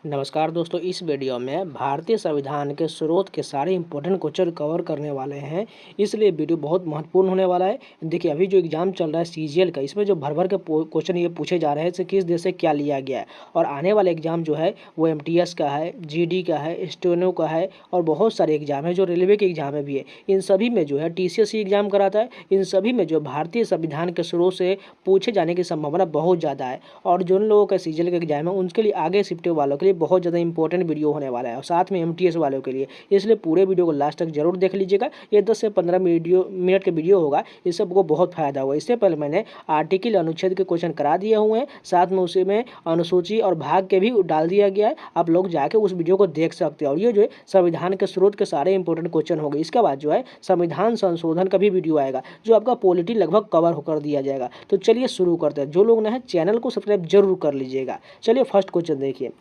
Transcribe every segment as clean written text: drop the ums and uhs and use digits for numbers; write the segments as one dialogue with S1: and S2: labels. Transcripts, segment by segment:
S1: नमस्कार दोस्तों, इस वीडियो में भारतीय संविधान के स्रोत के सारे इंपॉर्टेंट क्वेश्चन कवर करने वाले हैं, इसलिए वीडियो बहुत महत्वपूर्ण होने वाला है। देखिए, अभी जो एग्जाम चल रहा है सीजीएल का, इसमें जो भर भर के क्वेश्चन ये पूछे जा रहे हैं कि किस देश से क्या लिया गया है। और आने वाला एग्जाम जो है वो एमटीएस का है, जीडी का है, स्टेनो का है और बहुत सारे एग्जाम है जो रेलवे के एग्जाम में भी है। इन सभी में जो है टीसीएस एग्जाम कराता है। इन सभी में जो भारतीय संविधान के स्रोत से पूछे जाने की संभावना बहुत ज़्यादा है। और जिन लोगों का सीजीएल का एग्जाम है उनके लिए, आगे शिफ्ट वालों के लिए बहुत ज़्यादा इंपॉर्टेंट वीडियो होने वाला है, और साथ में एमटीएस वालों के लिए। इसलिए पूरे वीडियो को लास्ट तक जरूर देख लीजिएगा। ये 10 से 15 मिनट का वीडियो होगा, इससे आपको बहुत फायदा होगा। इससे पहले मैंने आर्टिकल अनुच्छेद के क्वेश्चन करा दिए हुए हैं, साथ में उसी में अनुसूची और भाग के भी डाल दिया गया है। आप लोग जाके उस वीडियो को देख सकते हैं। और ये जो है संविधान के स्रोत के सारे इंपॉर्टेंट क्वेश्चन होंगे। इसके बाद जो है संविधान संशोधन का भी वीडियो आएगा, जो आपका पॉलिटी लगभग कवर होकर दिया जाएगा। तो चलिए शुरू करते हैं। जो लोग नए हैं चैनल को सब्सक्राइब जरूर कर लीजिएगा। चलिए फर्स्ट क्वेश्चन देखिए।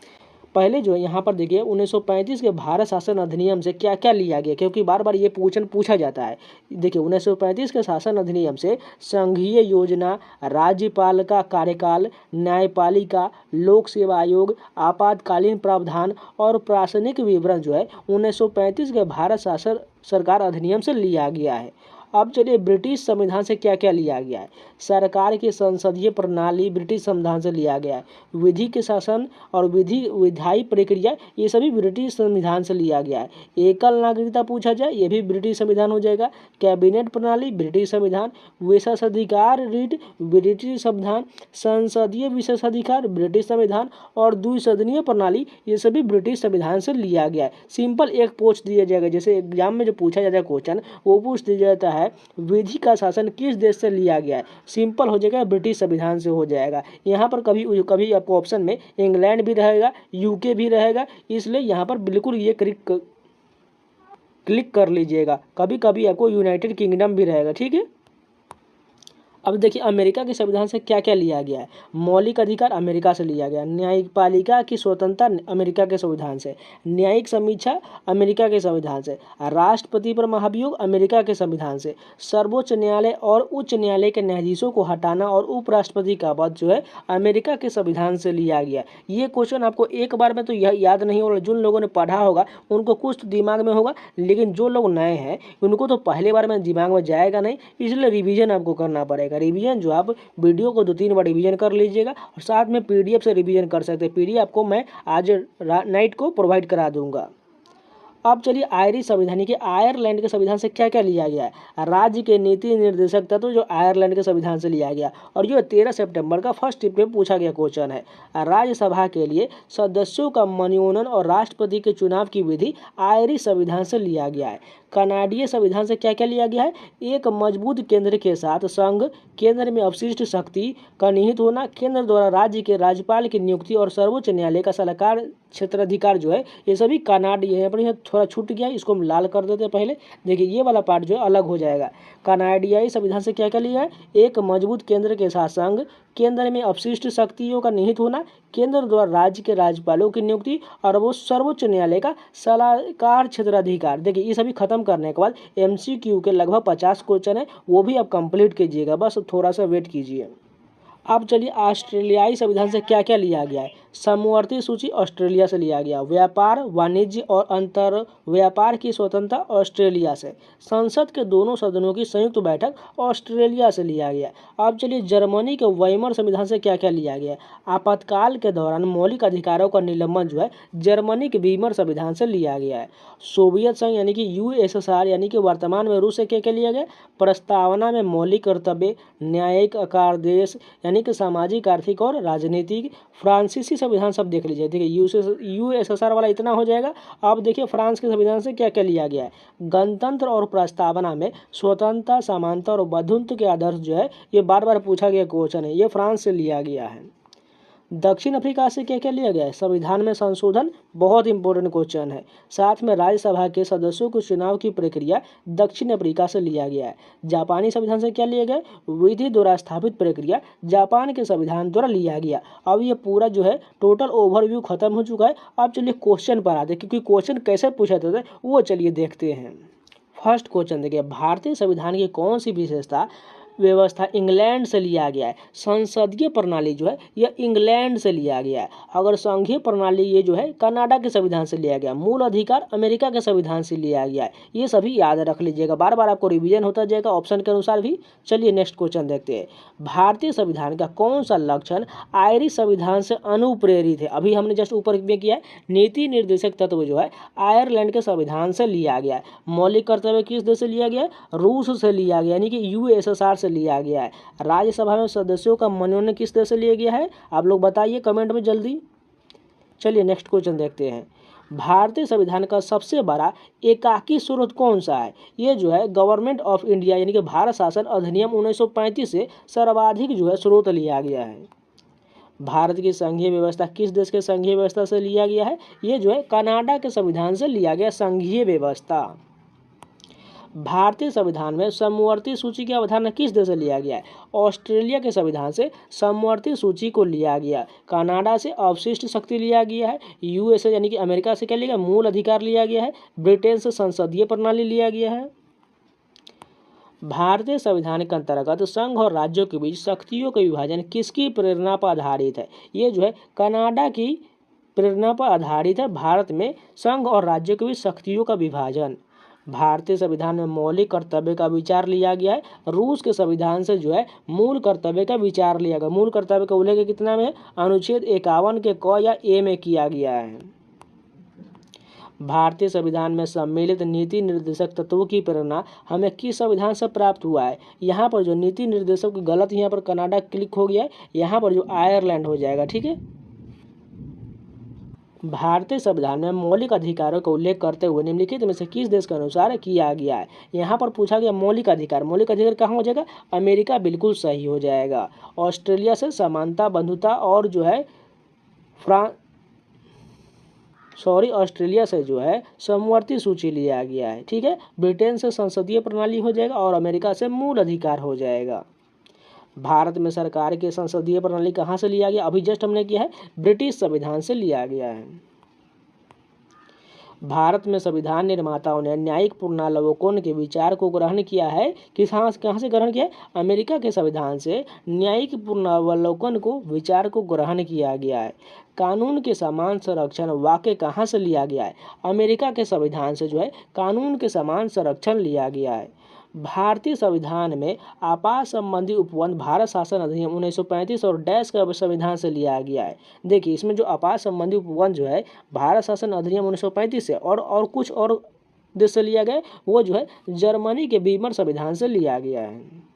S1: पहले जो है यहाँ पर देखिए 1935 के भारत शासन अधिनियम से क्या क्या लिया गया, क्योंकि बार बार ये क्वेश्चन पूछा जाता है। देखिए 1935 के शासन अधिनियम से संघीय योजना, राज्यपाल का कार्यकाल, न्यायपालिका, लोक सेवा आयोग, आपातकालीन प्रावधान और प्रशासनिक विवरण जो है 1935 के भारत शासन सरकार अधिनियम से लिया गया है। अब चलिए ब्रिटिश संविधान से क्या क्या लिया गया है। सरकार की संसदीय प्रणाली ब्रिटिश संविधान से लिया गया है। विधि के शासन और विधायी प्रक्रिया ये सभी ब्रिटिश संविधान से लिया गया है। एकल नागरिकता पूछा जाए ये भी ब्रिटिश संविधान हो जाएगा। कैबिनेट प्रणाली ब्रिटिश संविधान। विशेषाधिकार रीट ब्रिटिश संविधान। संसदीय विशेषाधिकार ब्रिटिश संविधान और द्विसदनीय प्रणाली ये सभी ब्रिटिश संविधान से लिया गया है। सिंपल एक पूछ दिया जाएगा, जैसे एग्जाम में जो पूछा जाता है क्वेश्चन वो पूछ दिया जाता है विधि का शासन किस देश से लिया गया है। सिंपल हो जाएगा, ब्रिटिश संविधान से हो जाएगा। यहाँ पर कभी कभी आपको ऑप्शन में इंग्लैंड भी रहेगा, यूके भी रहेगा, इसलिए यहाँ पर बिल्कुल ये क्लिक कर लीजिएगा। कभी कभी आपको यूनाइटेड किंगडम भी रहेगा, ठीक है। अब देखिए अमेरिका के संविधान से क्या क्या लिया गया है। मौलिक अधिकार अमेरिका से लिया गया। न्यायपालिका की स्वतंत्रता अमेरिका के संविधान से। न्यायिक समीक्षा अमेरिका के संविधान से। राष्ट्रपति पर महाभियोग अमेरिका के संविधान से। सर्वोच्च न्यायालय और उच्च न्यायालय के न्यायाधीशों को हटाना और उपराष्ट्रपति का पद जो है अमेरिका के संविधान से लिया गया। ये क्वेश्चन आपको एक बार में तो यह याद नहीं होगा। जिन लोगों ने पढ़ा होगा उनको कुछ तो दिमाग में होगा, लेकिन जो लोग नए हैं उनको तो पहले बार में दिमाग में जाएगा नहीं, इसलिए रिवीजन आपको करना पड़ेगा। रिवीजन जो आप वीडियो को 2-3 बार रिवीजन कर लीजिएगा, और साथ में पीडीएफ से रिवीजन कर सकते हैं। पीडीएफ आपको मैं आज नाइट को प्रोवाइड करा दूंगा। अब चलिए आयरिश संविधान के आयरलैंड के संविधान से क्या क्या लिया गया है। राज्य के नीति निर्देशक तत्व जो आयरलैंड के संविधान से लिया गया, और जो 13 सितंबर का फर्स्ट टिप में पूछा गया क्वेश्चन है। राज्यसभा के लिए सदस्यों का मनोनयन और राष्ट्रपति के चुनाव की विधि आयरिश संविधान से लिया गया है। कनाडीय संविधान से क्या क्या लिया गया है। एक मजबूत केंद्र के साथ संघ, केंद्र में अपशिष्ट शक्ति का निहित होना, केंद्र द्वारा राज्य के राज्यपाल की नियुक्ति और सर्वोच्च न्यायालय का सलाहकार क्षेत्राधिकार जो है, ये सभी कनाडीय है। यहाँ पर यह थोड़ा छूट गया, इसको हम लाल कर देते हैं पहले। देखिए ये वाला पार्ट जो है अलग हो जाएगा। कनाडियाई संविधान से क्या क्या लिया है। एक मजबूत केंद्र के साथ संघ, केंद्र में अपशिष्ट शक्तियों का निहित होना, केंद्र द्वारा राज्य के राज्यपालों की नियुक्ति और वो सर्वोच्च न्यायालय का सलाहकार क्षेत्राधिकार। देखिए ये सभी खत्म करने के बाद एमसीक्यू के लगभग 50 क्वेश्चन है, वो भी आप कंप्लीट कीजिएगा, बस थोड़ा सा वेट कीजिए। अब चलिए ऑस्ट्रेलियाई संविधान से क्या क्या लिया गया है। समवर्ती सूची ऑस्ट्रेलिया से लिया गया। व्यापार, वाणिज्य और अंतर व्यापार की स्वतंत्रता ऑस्ट्रेलिया से। संसद के दोनों सदनों की संयुक्त बैठक ऑस्ट्रेलिया से लिया गया। अब चलिए जर्मनी के वाइमर संविधान से क्या क्या लिया गया। आपातकाल के दौरान मौलिक अधिकारों का निलंबन जो है जर्मनी के वीमर संविधान से लिया गया है। सोवियत संघ यानी कि यूएसएसआर यानी कि वर्तमान में रूस से क्या क्या लिया गया। प्रस्तावना में मौलिक कर्तव्य, न्यायिक कार्यादेश यानी कि सामाजिक, आर्थिक और राजनीतिक। फ्रांसीसी संविधान सब देख लीजिए। देखिए यूएसएसआर वाला इतना हो जाएगा। अब देखिए फ्रांस के संविधान से क्या क्या लिया गया है। गणतंत्र और प्रस्तावना में स्वतंत्रता, समानता और बंधुत्व के आदर्श जो है, ये बार बार पूछा गया क्वेश्चन है, ये फ्रांस से लिया गया है। दक्षिण अफ्रीका से क्या क्या लिया गया है। संविधान में संशोधन, बहुत इंपॉर्टेंट क्वेश्चन है। साथ में राज्यसभा के सदस्यों को चुनाव की प्रक्रिया दक्षिण अफ्रीका से लिया गया है। जापानी संविधान से क्या लिया गया। विधि द्वारा स्थापित प्रक्रिया जापान के संविधान द्वारा लिया गया। अब ये पूरा जो है टोटल ओवरव्यू खत्म हो चुका है। अब चलिए क्वेश्चन पर आते हैं, क्योंकि क्वेश्चन कैसे पूछा जाता है वो चलिए देखते हैं। फर्स्ट क्वेश्चन देखिए, भारतीय संविधान की कौन सी विशेषता व्यवस्था इंग्लैंड से लिया गया है। संसदीय प्रणाली जो है यह इंग्लैंड से लिया गया है। अगर संघीय प्रणाली ये जो है कनाडा के संविधान से लिया गया। मूल अधिकार अमेरिका के संविधान से लिया गया है। ये सभी याद रख लीजिएगा, बार बार आपको रिवीजन होता जाएगा ऑप्शन के अनुसार भी। चलिए नेक्स्ट क्वेश्चन देखते हैं। भारतीय संविधान का कौन सा लक्षण आयरिश संविधान से अनुप्रेरित है? अभी हमने जस्ट ऊपर में किया है। नीति निर्देशक तत्व जो है आयरलैंड के संविधान से लिया गया है। मौलिक कर्तव्य किस देश से लिया गया है? रूस से लिया गया, यानी कि यूएसएसआर से लिया गया है। राज्यसभा में सदस्यों का मनोनयन किस देश से लिया गया है? आप लोग बताइए कमेंट में जल्दी। चलिए नेक्स्ट क्वेश्चन देखते हैं। भारतीय संविधान का सबसे बड़ा एकाकी स्रोत कौन सा है? ये जो है गवर्नमेंट ऑफ इंडिया यानी कि भारत शासन अधिनियम 1935 से सर्वाधिक जो है स्रोत लिया गया है। भारत की संघीय व्यवस्था किस देश के संघीय व्यवस्था से लिया गया है? ये जो है कनाडा के संविधान से लिया गया संघीय व्यवस्था। भारतीय संविधान में समवर्ती सूची की अवधारणा किस देश से लिया गया है? ऑस्ट्रेलिया के संविधान से समवर्ती सूची को लिया गया। कनाडा से अवशिष्ट शक्ति लिया गया है। यूएसए यानी कि अमेरिका से क्या लिया गया? मूल अधिकार लिया गया है। ब्रिटेन से संसदीय प्रणाली लिया गया है। भारतीय संविधान के अंतर्गत संघ और राज्यों के बीच शक्तियों का विभाजन किसकी प्रेरणा पर आधारित है? ये जो है कनाडा की प्रेरणा पर आधारित है। भारत में संघ और राज्यों के बीच शक्तियों का विभाजन। भारतीय संविधान में मौलिक कर्तव्य का विचार लिया गया है। रूस के संविधान से जो है मूल कर्तव्य का विचार लिया गया। मूल कर्तव्य का उल्लेख कितना में? अनुच्छेद 51 के क या ए में किया गया है। भारतीय संविधान में सम्मिलित नीति निर्देशक तत्वों की प्रेरणा हमें किस संविधान से प्राप्त हुआ है? यहाँ पर जो नीति निर्देशक गलत, यहाँ पर कनाडा क्लिक हो गया है, यहाँ पर जो आयरलैंड हो जाएगा। ठीक है। भारतीय संविधान में मौलिक अधिकारों का उल्लेख करते हुए निम्नलिखित में से किस देश के अनुसार किया गया है? यहाँ पर पूछा गया मौलिक अधिकार। मौलिक अधिकार कहाँ हो जाएगा? अमेरिका बिल्कुल सही हो जाएगा। ऑस्ट्रेलिया से समानता, बंधुता और जो है ऑस्ट्रेलिया से जो है समवर्ती सूची लिया गया है। ठीक है। ब्रिटेन से संसदीय प्रणाली हो जाएगा और अमेरिका से मूल अधिकार हो जाएगा। भारत में सरकार की संसदीय प्रणाली कहाँ से लिया गया? अभी जस्ट हमने किया है, ब्रिटिश संविधान से लिया गया है। भारत में संविधान निर्माताओं ने न्यायिक पुनरावलोकन के विचार को ग्रहण किया है। कहाँ से ग्रहण किया है? अमेरिका के संविधान से न्यायिक पुनरावलोकन को विचार को ग्रहण किया गया है। कानून के समान संरक्षण वाक्य कहाँ से लिया गया है? अमेरिका के संविधान से जो है कानून के समान संरक्षण लिया गया है। भारतीय संविधान में आपात संबंधी उपबंध भारत शासन अधिनियम 1935 और डैश का संविधान से लिया गया है। देखिए इसमें जो आपात संबंधी उपबंध जो है भारत शासन अधिनियम 1935 से और कुछ और देश से लिया गया, वो जो है जर्मनी के वीमर संविधान से लिया गया है।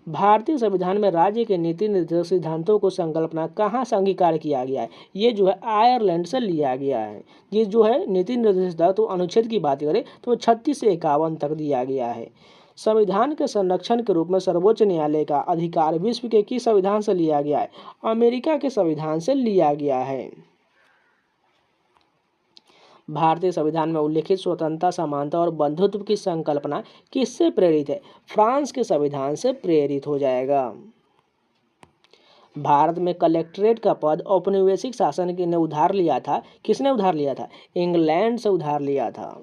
S1: भारतीय संविधान में राज्य के नीति निर्देशक सिद्धांतों को संकल्पना कहाँ से अंगीकार किया गया है? ये जो है आयरलैंड से लिया गया है। ये जो है नीति निर्देशक तो अनुच्छेद की बात करें तो 36 से 51 तक दिया गया है। संविधान के संरक्षण के रूप में सर्वोच्च न्यायालय का अधिकार विश्व के किस संविधान से लिया गया है? अमेरिका के संविधान से लिया गया है। भारतीय संविधान में उल्लेखित स्वतंत्रता, समानता और बंधुत्व की संकल्पना किससे प्रेरित है? फ्रांस के संविधान से प्रेरित हो जाएगा। भारत में कलेक्ट्रेट का पद औपनिवेशिक शासन ने उधार लिया था। किसने उधार लिया था? इंग्लैंड से उधार लिया था।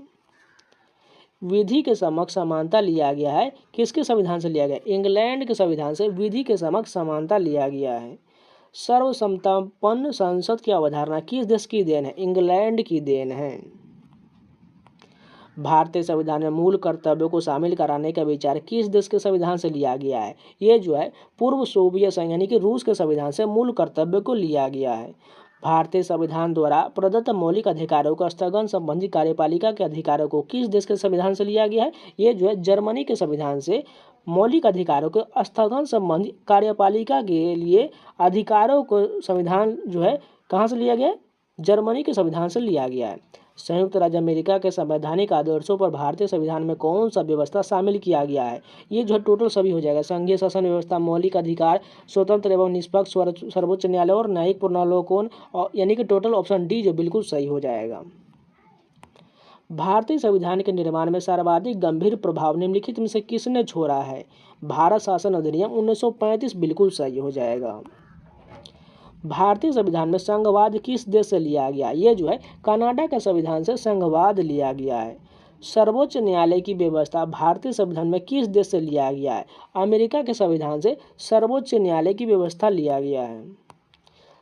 S1: विधि के समक्ष समानता लिया गया है। किसके संविधान से लिया गया? इंग्लैंड के संविधान से विधि के समक्ष समानता लिया गया है। सर्वसम्मतपन्न संसद की अवधारणा किस देश की देन है? इंग्लैंड की देन है। भारतीय संविधान में मूल कर्तव्यों को शामिल कराने का विचार किस देश के संविधान से लिया गया है? ये जो है पूर्व सोवियत संघ यानी कि रूस के संविधान से मूल कर्तव्य को लिया गया है। भारतीय संविधान द्वारा प्रदत्त मौलिक अधिकारों का स्थगन संबंधी कार्यपालिका के अधिकारों को किस देश के संविधान से लिया गया है? ये जो है जर्मनी के संविधान से मौलिक अधिकारों के स्थगन संबंधी कार्यपालिका के लिए अधिकारों को संविधान जो है कहाँ से लिया गया है? जर्मनी के संविधान से लिया गया है। संयुक्त राज्य अमेरिका के संवैधानिक आदर्शों पर भारतीय संविधान में कौन सा व्यवस्था शामिल किया गया है? ये जो है टोटल सभी हो जाएगा। संघीय शासन व्यवस्था, मौलिक अधिकार, स्वतंत्र एवं निष्पक्ष सर्वोच्च न्यायालय और न्यायिक पुनरावलोकन, यानी कि टोटल ऑप्शन डी जो बिल्कुल सही हो जाएगा। भारतीय संविधान के निर्माण में सर्वाधिक गंभीर प्रभाव निम्नलिखित में से किसने छोड़ा है? भारत शासन अधिनियम 1935 बिल्कुल सही हो जाएगा। भारतीय संविधान में संघवाद किस देश से लिया गया? ये जो है कनाडा के संविधान से संघवाद लिया गया है। सर्वोच्च न्यायालय की व्यवस्था भारतीय संविधान में किस देश से लिया गया है? अमेरिका के संविधान से सर्वोच्च न्यायालय की व्यवस्था लिया गया है।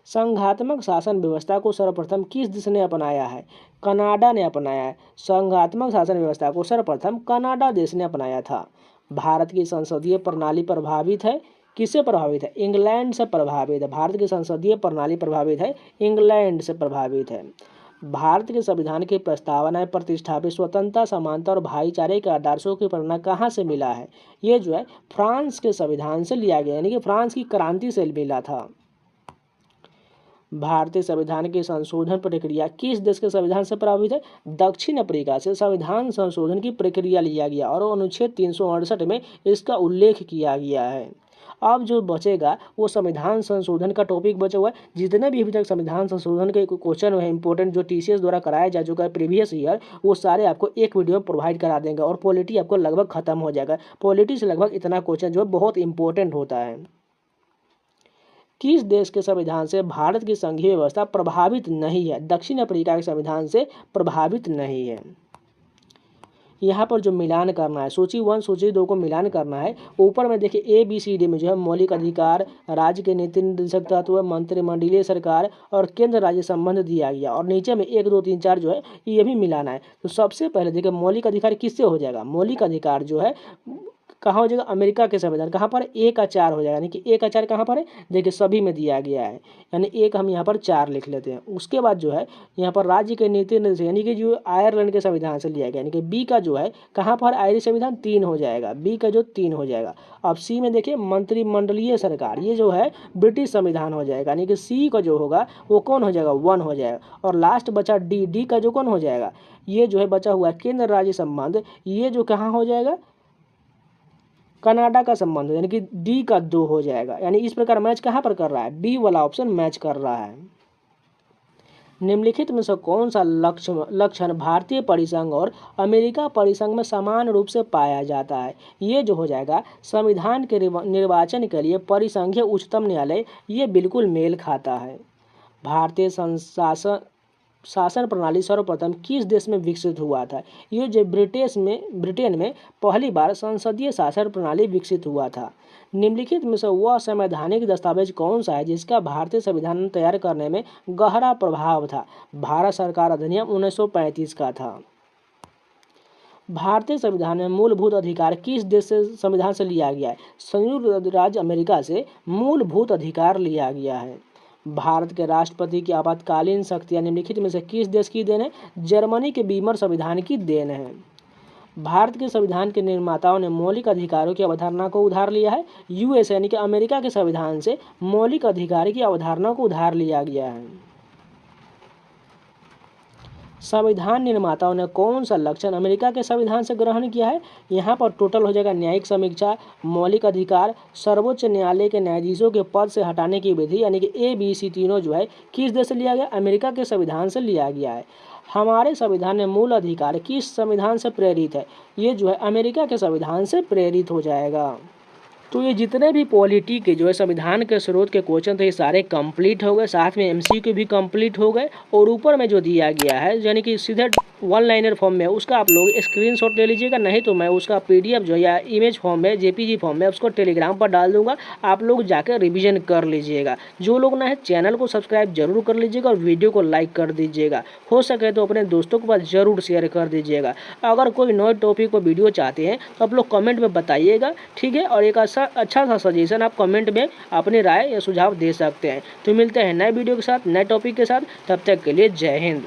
S1: संघात्मक शासन व्यवस्था को सर्वप्रथम किस देश ने अपनाया है? कनाडा ने अपनाया है। संघात्मक शासन व्यवस्था को सर्वप्रथम कनाडा देश ने अपनाया था। भारत की संसदीय प्रणाली प्रभावित है, किससे प्रभावित है? इंग्लैंड से प्रभावित है। भारत की संसदीय प्रणाली प्रभावित है, इंग्लैंड से प्रभावित है। भारत के संविधान की प्रस्तावना प्रतिष्ठापित स्वतंत्रता, समानता और भाईचारे के आदर्शों की प्रेरणा कहाँ से मिला है? ये जो है फ्रांस के संविधान से लिया गया, यानी कि फ्रांस की क्रांति से मिला था। भारतीय संविधान की संशोधन प्रक्रिया किस देश के संविधान से प्रभावित है? दक्षिण अफ्रीका से संविधान संशोधन की प्रक्रिया लिया गया और अनुच्छेद 368 में इसका उल्लेख किया गया है। अब जो बचेगा वो संविधान संशोधन का टॉपिक बचा हुआ है। जितने भी अभी तक संविधान संशोधन के क्वेश्चन है इंपॉर्टेंट, जो TCS द्वारा कराया जा चुका है प्रीवियस ईयर, वो सारे आपको एक वीडियो में प्रोवाइड करा देंगे और पॉलिटी आपको लगभग खत्म हो जाएगा। पॉलिटी से लगभग इतना क्वेश्चन जो है बहुत इंपॉर्टेंट होता है। किस देश के संविधान से भारत की संघीय व्यवस्था प्रभावित नहीं है? दक्षिण अफ्रीका के संविधान से प्रभावित नहीं है। यहाँ पर जो मिलान करना है, सूची 1 सूची 2 को मिलान करना है। ऊपर में देखिए ABCD में जो है मौलिक अधिकार, राज्य के नीति निर्देशक तत्व, मंत्रिमंडलीय सरकार और केंद्र राज्य संबंध दिया गया, और नीचे में 1 2 3 4 जो है ये भी मिलाना है। तो सबसे पहले देखिए मौलिक अधिकार किससे हो जाएगा? मौलिक अधिकार जो है कहाँ हो जाएगा? अमेरिका के संविधान। कहाँ पर? 1 का 4 हो जाएगा, यानी कि 1 का 4 कहाँ पर है? देखिए सभी में दिया गया है, यानी 1 हम यहाँ पर 4 लिख लेते हैं। उसके बाद जो है यहाँ पर राज्य के नीति निर्देश, यानी कि जो आयरलैंड के संविधान से लिया गया, यानी कि B का जो है कहाँ पर? आयरिश संविधान 3 हो जाएगा, B का जो 3 हो जाएगा। अब C में देखिए मंत्रिमंडलीय सरकार, ये जो है ब्रिटिश संविधान हो जाएगा, यानी कि C का जो होगा वो कौन हो जाएगा? 1 हो जाएगा। और लास्ट बचा D का जो कौन हो जाएगा? ये जो है बचा हुआ केंद्र राज्य संबंध, ये जो कहाँ हो जाएगा? कनाडा का संबंध, यानी कि D का 2 हो जाएगा। यानी इस प्रकार मैच कहाँ पर कर रहा है? B वाला ऑप्शन मैच कर रहा है। निम्नलिखित में से कौन सा लक्षण भारतीय परिसंघ और अमेरिका परिसंघ में समान रूप से पाया जाता है? ये जो हो जाएगा संविधान के निर्वाचन के लिए परिसंघीय उच्चतम न्यायालय, ये बिल्कुल मेल खाता है। भारतीय शासन प्रणाली सर्वप्रथम किस देश में विकसित हुआ था? ये जो ब्रिटेन में पहली बार संसदीय शासन प्रणाली विकसित हुआ था। निम्नलिखित में से वह संवैधानिक दस्तावेज कौन सा है जिसका भारतीय संविधान तैयार करने में गहरा प्रभाव था? भारत सरकार अधिनियम 1935 का था। भारतीय संविधान में मूलभूत अधिकार किस देश से संविधान से लिया गया है? संयुक्त राज्य अमेरिका से मूलभूत अधिकार लिया गया है। भारत के राष्ट्रपति की आपातकालीन शक्तियां निम्नलिखित में से किस देश की देन है? जर्मनी के बीमर संविधान की देन है। भारत के संविधान के निर्माताओं ने मौलिक अधिकारों की अवधारणा को उधार लिया है। US यानी कि अमेरिका के संविधान से मौलिक अधिकार की अवधारणा को उधार लिया गया है। संविधान निर्माताओं ने कौन सा लक्षण अमेरिका के संविधान से ग्रहण किया है? यहाँ पर टोटल हो जाएगा न्यायिक समीक्षा, मौलिक अधिकार, सर्वोच्च न्यायालय के न्यायाधीशों के पद से हटाने की विधि, यानी कि ABC तीनों जो है किस देश से लिया गया? अमेरिका के संविधान से लिया गया है। हमारे संविधान में मूल अधिकार किस संविधान से प्रेरित है? ये जो है अमेरिका के संविधान से प्रेरित हो जाएगा। तो ये जितने भी पॉलिटी के जो है संविधान के स्रोत के क्वेश्चन थे ये सारे कंप्लीट हो गए, साथ में MCQ भी कंप्लीट हो गए। और ऊपर में जो दिया गया है यानी कि सीधे 1 लाइनर फॉर्म में, उसका आप लोग स्क्रीनशॉट ले लीजिएगा, नहीं तो मैं उसका PDF जो है या इमेज फॉर्म में, JPG फॉर्म में उसको टेलीग्राम पर डाल दूंगा, आप लोग जाकर रिविजन कर लीजिएगा। जो लोग ना है चैनल को सब्सक्राइब जरूर कर लीजिएगा और वीडियो को लाइक कर दीजिएगा। हो सके तो अपने दोस्तों के पास जरूर शेयर कर दीजिएगा। अगर कोई नए टॉपिक पर वीडियो चाहते हैं तो आप लोग कमेंट में बताइएगा, ठीक है। और एक अच्छा सा सजेशन आप कमेंट में अपनी राय या सुझाव दे सकते हैं। तो मिलते हैं नए वीडियो के साथ, नए टॉपिक के साथ, तब तक के लिए जय हिंद।